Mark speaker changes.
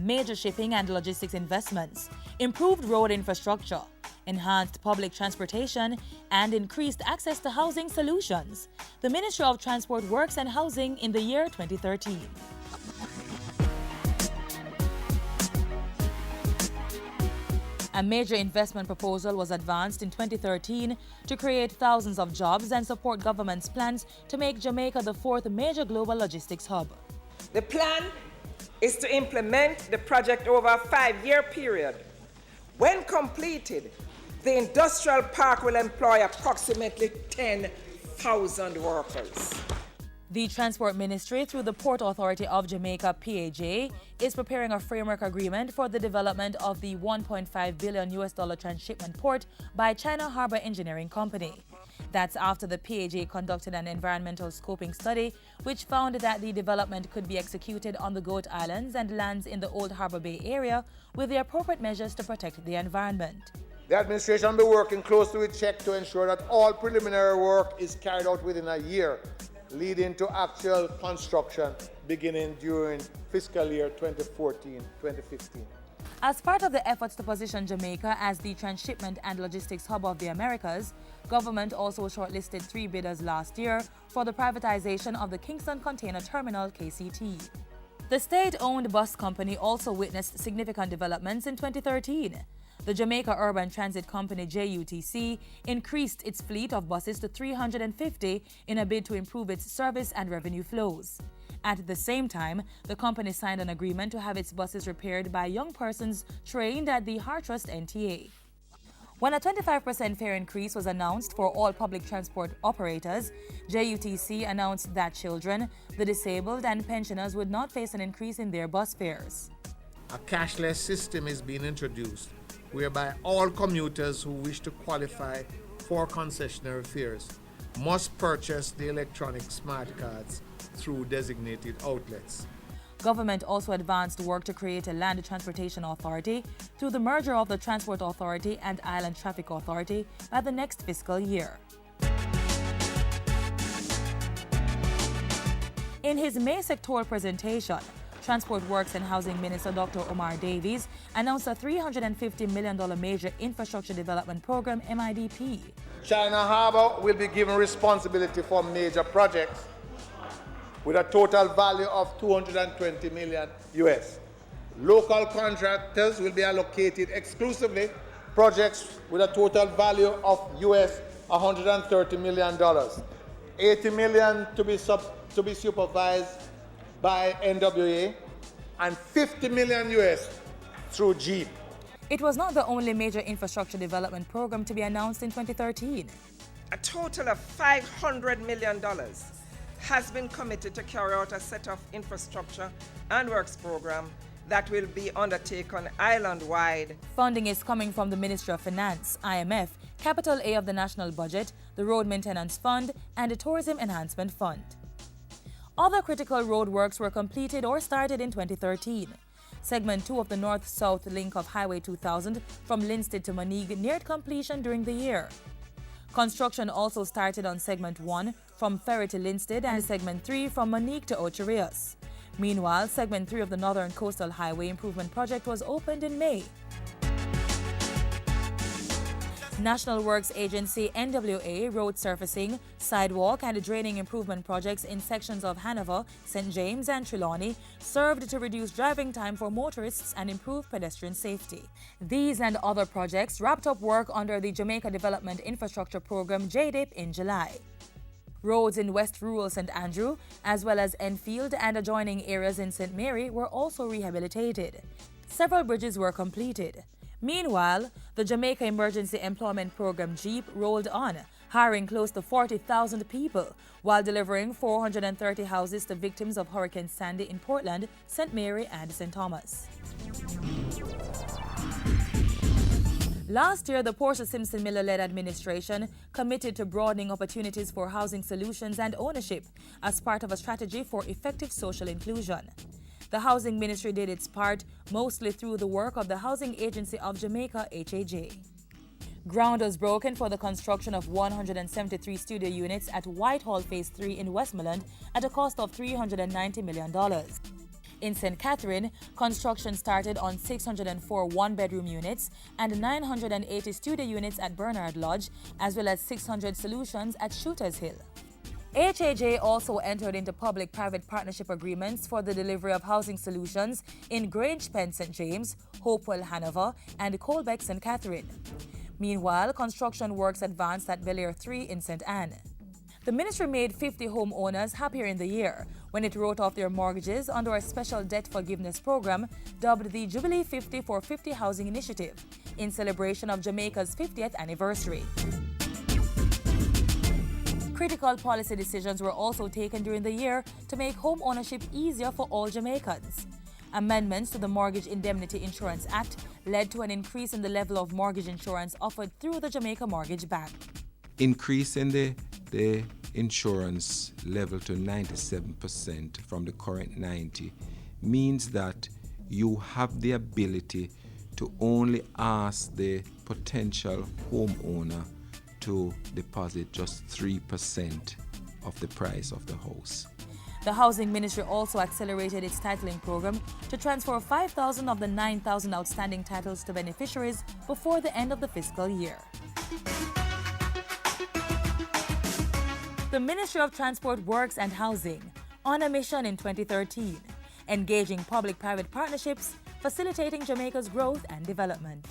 Speaker 1: major shipping and logistics investments, improved road infrastructure, enhanced public transportation, and increased access to housing solutions. The Ministry of Transport Works and Housing in the year 2013. A major investment proposal was advanced in 2013 to create thousands of jobs and support government's plans to make Jamaica the fourth major global logistics hub.
Speaker 2: The plan is to implement the project over a 5-year period. When completed, the industrial park will employ approximately 10,000 workers.
Speaker 1: The Transport Ministry, through the Port Authority of Jamaica, PAJ, is preparing a framework agreement for the development of the $1.5 billion transshipment port by China Harbour Engineering Company. That's after the PAJ conducted an environmental scoping study which found that the development could be executed on the Goat Islands and lands in the Old Harbour Bay area with the appropriate measures to protect the environment.
Speaker 3: The administration will be working closely with CHEC to ensure that all preliminary work is carried out within a year, leading to actual construction beginning during fiscal year 2014-2015.
Speaker 1: As part of the efforts to position Jamaica as the transshipment and logistics hub of the Americas, government also shortlisted 3 bidders last year for the privatization of the Kingston Container Terminal, KCT. The state-owned bus company also witnessed significant developments in 2013. The Jamaica Urban Transit Company, JUTC, increased its fleet of buses to 350 in a bid to improve its service and revenue flows. At the same time, the company signed an agreement to have its buses repaired by young persons trained at the Hartrust NTA. When a 25% fare increase was announced for all public transport operators, JUTC announced that children, the disabled, and pensioners would not face an increase in their bus fares.
Speaker 4: A cashless system is being introduced, whereby all commuters who wish to qualify for concessionary fares must purchase the electronic smart cards through designated outlets.
Speaker 1: Government also advanced work to create a land transportation authority through the merger of the Transport Authority and Island Traffic Authority by the next fiscal year. In his May sectoral presentation, Transport Works and Housing Minister Dr. Omar Davies announced a $350 million major infrastructure development program, MIDP.
Speaker 3: China Harbour will be given responsibility for major projects with a total value of $220 million US. Local contractors will be allocated exclusively projects with a total value of US $130 million. $80 million to be supervised by NWA and $50 million US through JEEP.
Speaker 1: It was not the only major infrastructure development program to be announced in 2013.
Speaker 2: A total of $500 million has been committed to carry out a set of infrastructure and works program that will be undertaken island-wide.
Speaker 1: Funding is coming from the Ministry of Finance, IMF, Capital A of the National Budget, the Road Maintenance Fund, and the Tourism Enhancement Fund. Other critical road works were completed or started in 2013. Segment 2 of the north-south link of Highway 2000 from Linstead to Moneague neared completion during the year. Construction also started on Segment 1 from Ferry to Linstead and Segment 3 from Moneague to Ocho Rios. Meanwhile, Segment 3 of the Northern Coastal Highway Improvement Project was opened in May. National Works Agency NWA road surfacing, sidewalk and draining improvement projects in sections of Hanover, St. James and Trelawney served to reduce driving time for motorists and improve pedestrian safety. These and other projects wrapped up work under the Jamaica Development Infrastructure Program JDIP in July. Roads in West Rural St. Andrew, as well as Enfield and adjoining areas in St. Mary were also rehabilitated. Several bridges were completed. Meanwhile, the Jamaica Emergency Employment Program JEEP rolled on, hiring close to 40,000 people while delivering 430 houses to victims of Hurricane Sandy in Portland, St. Mary and St. Thomas. Last year, the Portia Simpson Miller-led administration committed to broadening opportunities for housing solutions and ownership as part of a strategy for effective social inclusion. The Housing Ministry did its part, mostly through the work of the Housing Agency of Jamaica, HAJ. Ground was broken for the construction of 173 studio units at Whitehall Phase 3 in Westmoreland at a cost of $390 million. In St. Catherine, construction started on 604 one-bedroom units and 980 studio units at Bernard Lodge, as well as 600 solutions at Shooters Hill. HAJ also entered into public-private partnership agreements for the delivery of housing solutions in Grange Pen St. James, Hopewell Hanover, and Colbeck St. Catherine. Meanwhile, construction works advanced at Bel Air 3 in St. Anne. The ministry made 50 homeowners happier in the year when it wrote off their mortgages under a special debt forgiveness program dubbed the Jubilee 50 for 50 Housing Initiative in celebration of Jamaica's 50th anniversary. Critical policy decisions were also taken during the year to make home ownership easier for all Jamaicans. Amendments to the Mortgage Indemnity Insurance Act led to an increase in the level of mortgage insurance offered through the Jamaica Mortgage Bank.
Speaker 5: Increasing the insurance level to 97% from the current 90 means that you have the ability to only ask the potential homeowner to deposit just 3% of the price of the house.
Speaker 1: The Housing Ministry also accelerated its titling program to transfer 5,000 of the 9,000 outstanding titles to beneficiaries before the end of the fiscal year. The Ministry of Transport Works and Housing on a mission in 2013, engaging public-private partnerships, facilitating Jamaica's growth and development.